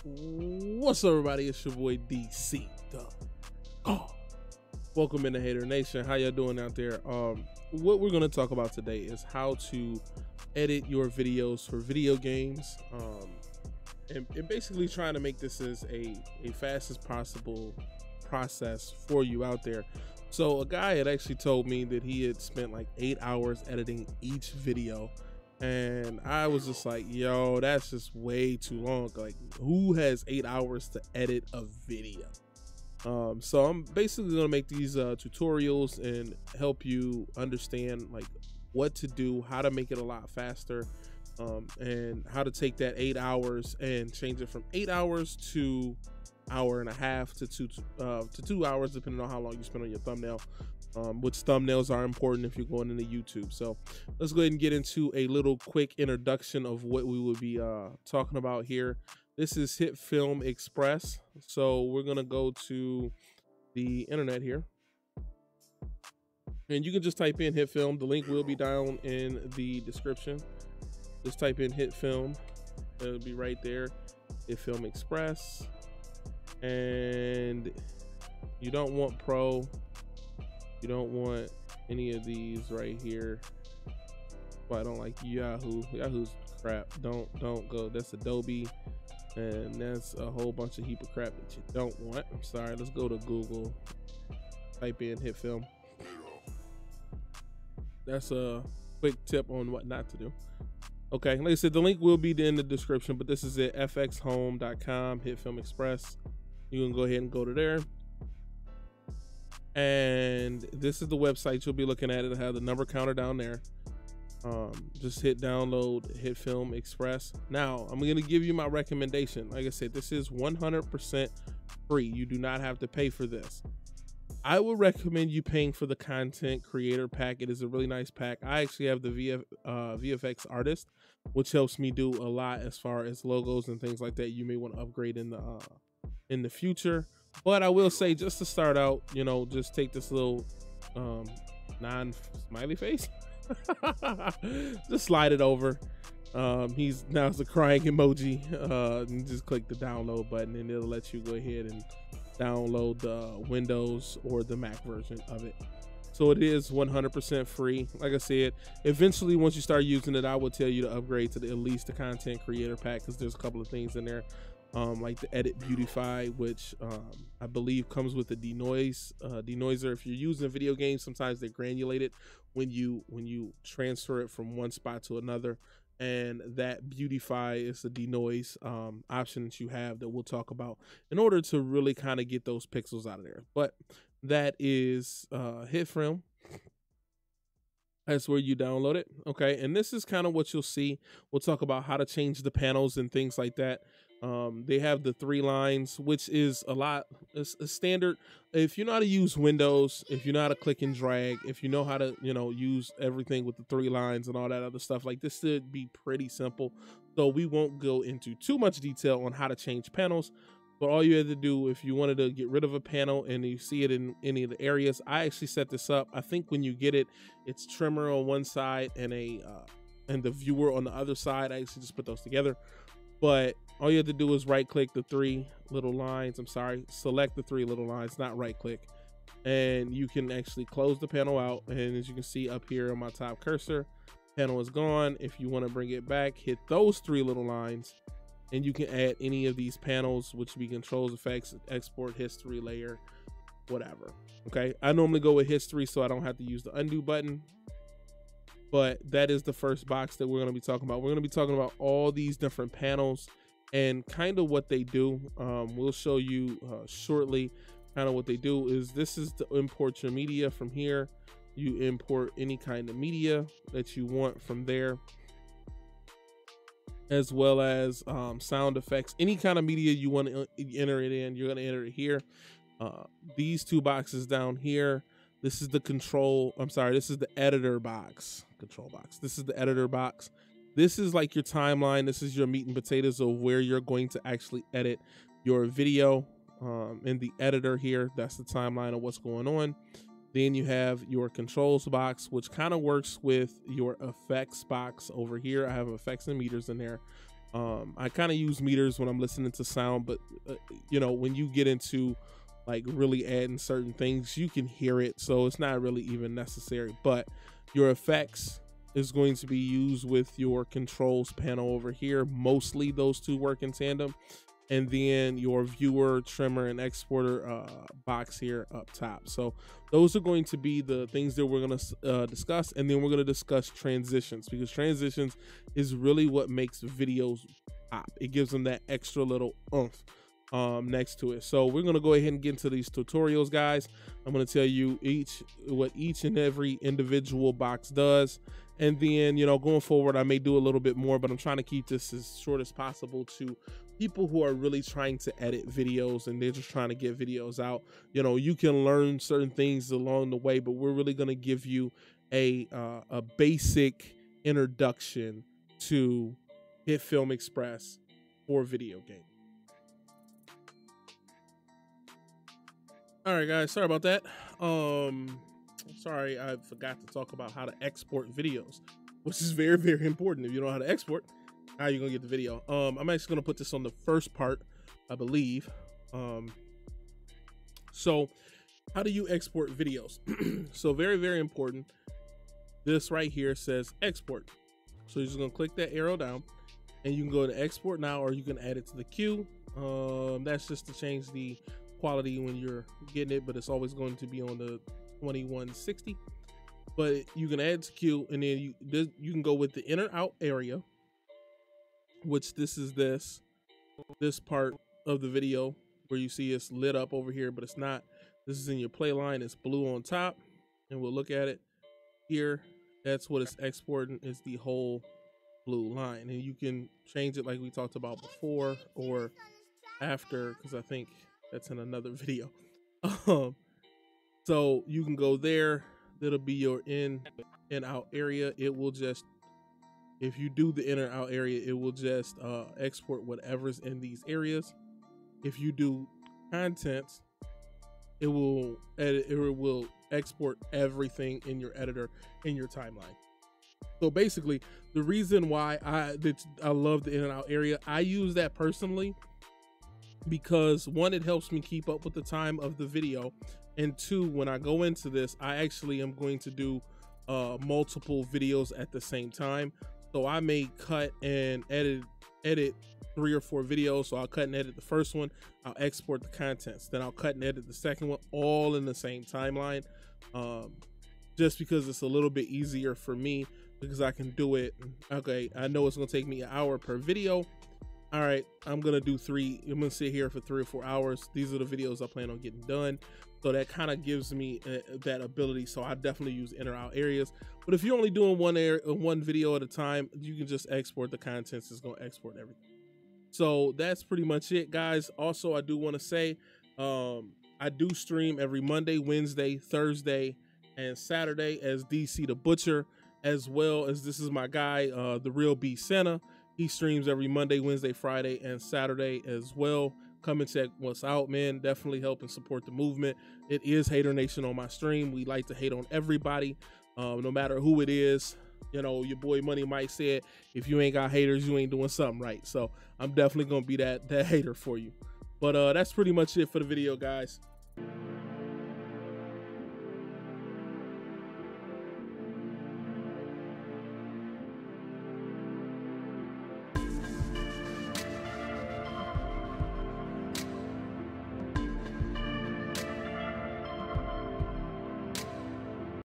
What's up, everybody? It's your boy DC. Oh, welcome into Hater Nation. How y'all doing out there? What we're gonna talk about today is how to edit your videos for video games. And basically trying to make this as a fast as possible process for you out there. So a guy had actually told me that he had spent like 8 hours editing each video. And I was just like, yo, that's just way too long. Like, who has 8 hours to edit a video? So I'm basically gonna make these tutorials and help you understand like what to do, how to make it a lot faster, and how to take that 8 hours and change it from 8 hours to hour and a half to 2 hours, depending on how long you spend on your thumbnail. Which thumbnails are important if you're going into YouTube. So let's go ahead and get into a little quick introduction of what we will be talking about here. This is Hit Film Express. So we're gonna go to the internet here, and you can just type in Hit Film. The link will be down in the description. Just type in Hit Film. It'll be right there. Hit Film Express. And you don't want Pro. You don't want any of these right here. Well, I don't like Yahoo. Yahoo's crap. Don't go. That's Adobe, and that's a whole bunch of heap of crap that you don't want. I'm sorry. Let's go to Google. Type in Hit Film. That's a quick tip on what not to do. Okay, like I said, the link will be in the description, but this is it. fxhome.com, Hit Film Express. You can go ahead and go to there. And this is the website you'll be looking at. It'll have the number counter down there. Just hit download, Hit Film Express. Now I'm going to give you my recommendation. Like I said, this is 100% free. You do not have to pay for this. I would recommend you paying for the content creator pack. It is a really nice pack. I actually have the VFX artist, which helps me do a lot as far as logos and things like that. You may want to upgrade in the future. But I will say, just to start out, you know, just take this little non-smiley face. Just slide it over. Now it's a crying emoji. And just click the download button, and it'll let you go ahead and download the Windows or the Mac version of it. So it is 100% free. Like I said, eventually once you start using it, I will tell you to upgrade to at least the content creator pack, because there's a couple of things in there. Like the Edit Beautify, which I believe comes with the denoiser. If you're using video games, sometimes they granulate it when you transfer it from one spot to another, and that Beautify is the denoise option that you have that we'll talk about in order to really kind of get those pixels out of there. But that is Hit Film. That's where you download it. Okay, and this is kind of what you'll see. We'll talk about how to change the panels and things like that. They have the 3 lines, which is it's a standard. If you know how to use Windows, if you know how to click and drag, if you know how to, use everything with the 3 lines and all that other stuff, like this should be pretty simple. So we won't go into too much detail on how to change panels, but all you had to do, if you wanted to get rid of a panel and you see it in any of the areas, I actually set this up. I think when you get it, it's trimmer on one side and and the viewer on the other side. I actually just put those together. But all you have to do is right click the 3 little lines. Select the 3 little lines, not right click. And you can actually close the panel out. And as you can see up here on my top cursor, panel is gone. If you want to bring it back, hit those 3 little lines, and you can add any of these panels, which would be controls, effects, export, history, layer, whatever. Okay, I normally go with history so I don't have to use the undo button. But that is the first box that we're going to be talking about. We're going to be talking about all these different panels and kind of what they do. We'll show you shortly kind of what they do. This is to import your media from here. You import any kind of media that you want from there, as well as sound effects. Any kind of media you want to enter it in, you're going to enter it here. These 2 boxes down here, this is the this is the editor box. Control box. This is the editor box. This is like your timeline. This is your meat and potatoes of where you're going to actually edit your video. In the editor here, that's the timeline of what's going on. Then you have your controls box, which kind of works with your effects box over here. I have effects and meters in there. I kind of use meters when I'm listening to sound, but you know, when you get into like really adding certain things, you can hear it, so it's not really even necessary. But your effects is going to be used with your controls panel over here. Mostly those two work in tandem, and then your viewer, trimmer, and exporter box here up top. So those are going to be the things that we're going to discuss, and then we're going to discuss transitions, because transitions is really what makes videos pop. It gives them that extra little oomph next to it. So we're going to go ahead and get into these tutorials, guys. I'm going to tell you what each and every individual box does, and then, you know, going forward I may do a little bit more, but I'm trying to keep this as short as possible to people who are really trying to edit videos and they're just trying to get videos out. You know, you can learn certain things along the way, but we're really going to give you a basic introduction to HitFilm Express for video game. All right, guys, sorry about that. Sorry, I forgot to talk about how to export videos, which is very, very important. If you don't know how to export, how you gonna get the video? I'm actually gonna put this on the first part, I believe. So how do you export videos? So very, very important. This right here says export. So you're just gonna click that arrow down and you can go to export now, or you can add it to the queue. That's just to change the quality when you're getting it, but it's always going to be on the 2160. But you can add to queue, and then you can go with the in or out area, which this is this part of the video where you see it's lit up over here, but it's not. This is in your play line. It's blue on top, and we'll look at it here. That's what it's exporting, is the whole blue line, and you can change it like we talked about before or after, because I think that's in another video. So you can go there. That'll be your in and out area. It will just, if you do the in or out area, it will just export whatever's in these areas. If you do contents, it will edit, it will export everything in your editor in your timeline. So basically, the reason why I love the in and out area, I use that personally because one, it helps me keep up with the time of the video, and two, when I go into this, I actually am going to do multiple videos at the same time. So I may cut and edit 3 or 4 videos. So I'll cut and edit the first one, I'll export the contents, then I'll cut and edit the second one, all in the same timeline, just because it's a little bit easier for me, because I can do it. Okay, I know it's gonna take me an hour per video. All right, I'm gonna do 3. I'm gonna sit here for 3 or 4 hours. These are the videos I plan on getting done. So that kind of gives me that ability. So I definitely use in or out areas. But if you're only doing one video at a time, you can just export the contents. It's gonna export everything. So that's pretty much it, guys. Also, I do want to say I do stream every Monday, Wednesday, Thursday, and Saturday as DC the Butcher, as well as this is my guy, the Real B Santa. He streams every Monday, Wednesday, Friday, and Saturday as well. Come and check what's out, man. Definitely help and support the movement. It is Hater Nation on my stream. We like to hate on everybody, no matter who it is. You know, your boy Money Mike said, if you ain't got haters, you ain't doing something right. So I'm definitely gonna be that hater for you. But that's pretty much it for the video, guys.